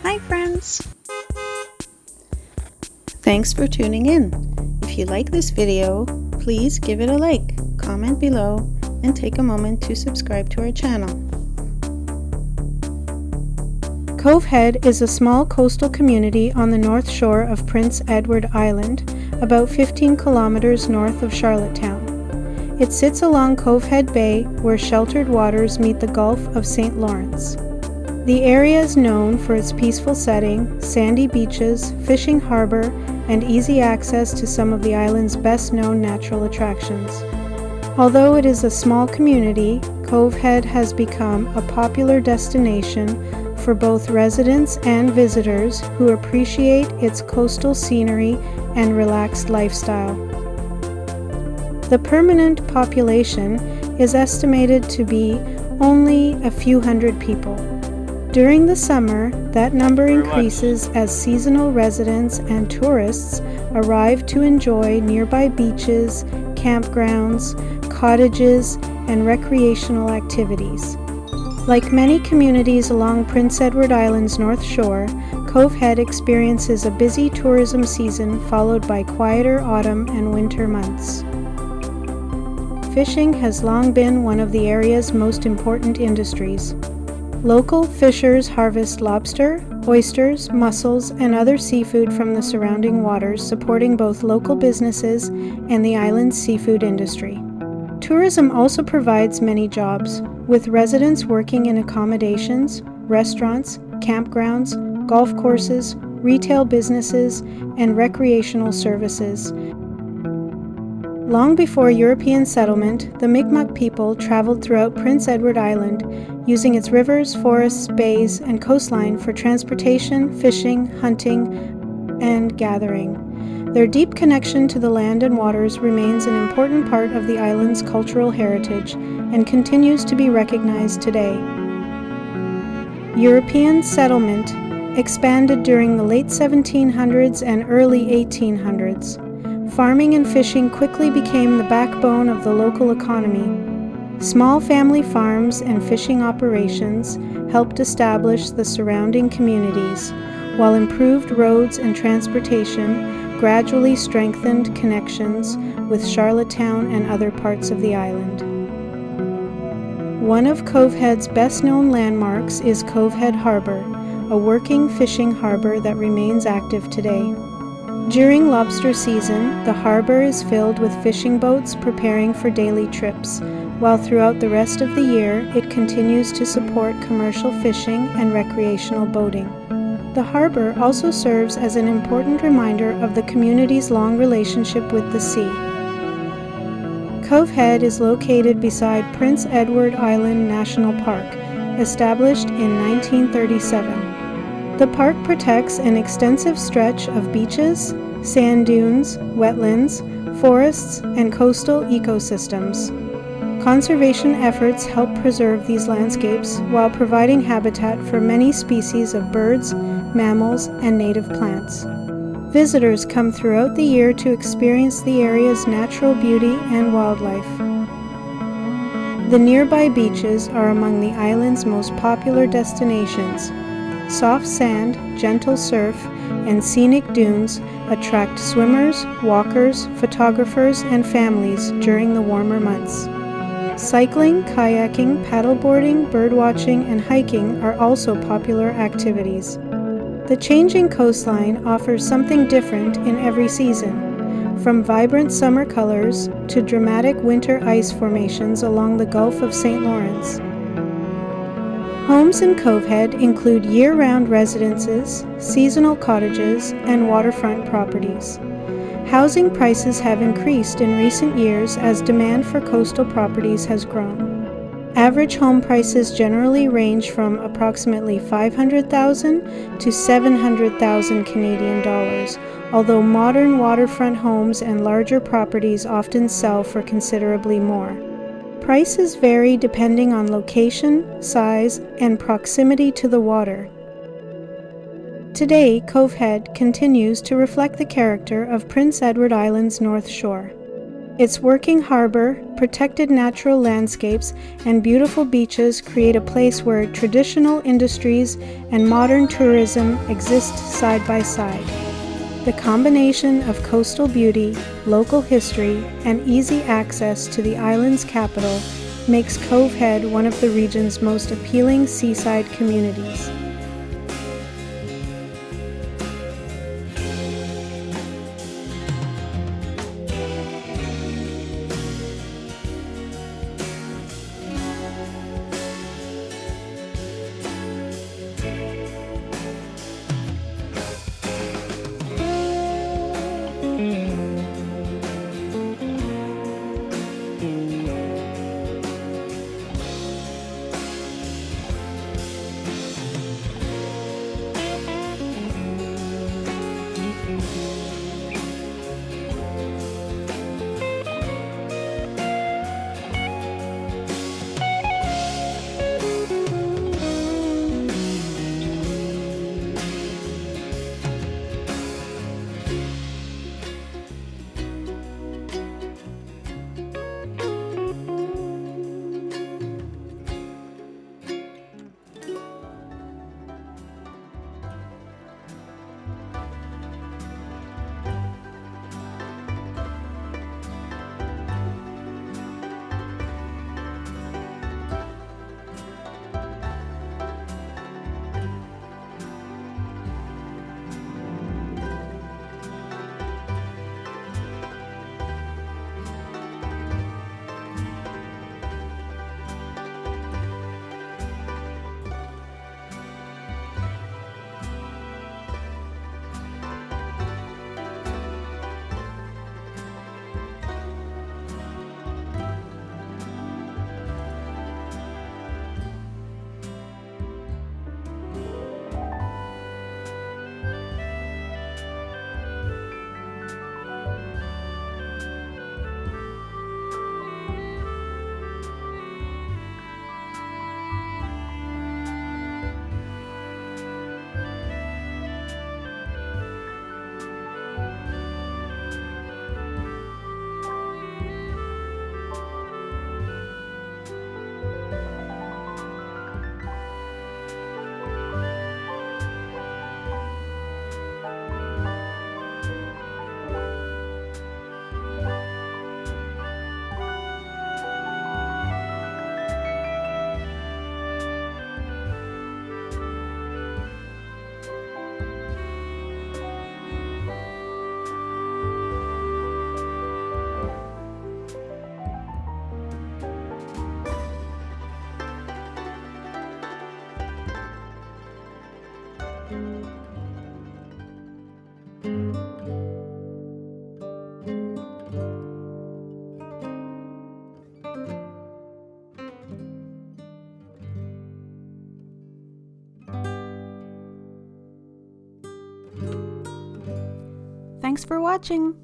Hi friends! Thanks for tuning in. If you like this video, please give it a like, comment below, and take a moment to subscribe to our channel. Covehead is a small coastal community on the north shore of Prince Edward Island, about 15 kilometers north of Charlottetown. It sits along Covehead Bay, where sheltered waters meet the Gulf of St. Lawrence. The area is known for its peaceful setting, sandy beaches, fishing harbor, and easy access to some of the island's best-known natural attractions. Although it is a small community, Covehead has become a popular destination for both residents and visitors who appreciate its coastal scenery and relaxed lifestyle. The permanent population is estimated to be only a few hundred people. During the summer, that number increases as seasonal residents and tourists arrive to enjoy nearby beaches, campgrounds, cottages, and recreational activities. Like many communities along Prince Edward Island's north shore, Covehead experiences a busy tourism season followed by quieter autumn and winter months. Fishing has long been one of the area's most important industries. Local fishers harvest lobster, oysters, mussels, and other seafood from the surrounding waters, supporting both local businesses and the island's seafood industry. Tourism also provides many jobs, with residents working in accommodations, restaurants, campgrounds, golf courses, retail businesses, and recreational services. Long before European settlement, the Mi'kmaq people traveled throughout Prince Edward Island, using its rivers, forests, bays, and coastline for transportation, fishing, hunting, and gathering. Their deep connection to the land and waters remains an important part of the island's cultural heritage and continues to be recognized today. European settlement expanded during the late 1700s and early 1800s. Farming and fishing quickly became the backbone of the local economy. Small family farms and fishing operations helped establish the surrounding communities, while improved roads and transportation gradually strengthened connections with Charlottetown and other parts of the island. One of Covehead's best-known landmarks is Covehead Harbour, a working fishing harbor that remains active today. During lobster season, the harbor is filled with fishing boats preparing for daily trips, while throughout the rest of the year it continues to support commercial fishing and recreational boating. The harbor also serves as an important reminder of the community's long relationship with the sea. Covehead is located beside Prince Edward Island National Park, established in 1937. The park protects an extensive stretch of beaches, sand dunes, wetlands, forests, and coastal ecosystems. Conservation efforts help preserve these landscapes while providing habitat for many species of birds, mammals, and native plants. Visitors come throughout the year to experience the area's natural beauty and wildlife. The nearby beaches are among the island's most popular destinations. Soft sand, gentle surf, and scenic dunes attract swimmers, walkers, photographers, and families during the warmer months. Cycling, kayaking, paddleboarding, birdwatching, and hiking are also popular activities. The changing coastline offers something different in every season, from vibrant summer colors to dramatic winter ice formations along the Gulf of St. Lawrence. Homes in Covehead include year-round residences, seasonal cottages, and waterfront properties. Housing prices have increased in recent years as demand for coastal properties has grown. Average home prices generally range from approximately $500,000 to $700,000 Canadian dollars, although modern waterfront homes and larger properties often sell for considerably more. Prices vary depending on location, size, and proximity to the water. Today, Covehead continues to reflect the character of Prince Edward Island's North Shore. Its working harbor, protected natural landscapes, and beautiful beaches create a place where traditional industries and modern tourism exist side by side. The combination of coastal beauty, local history, and easy access to the island's capital makes Covehead one of the region's most appealing seaside communities. Thanks for watching!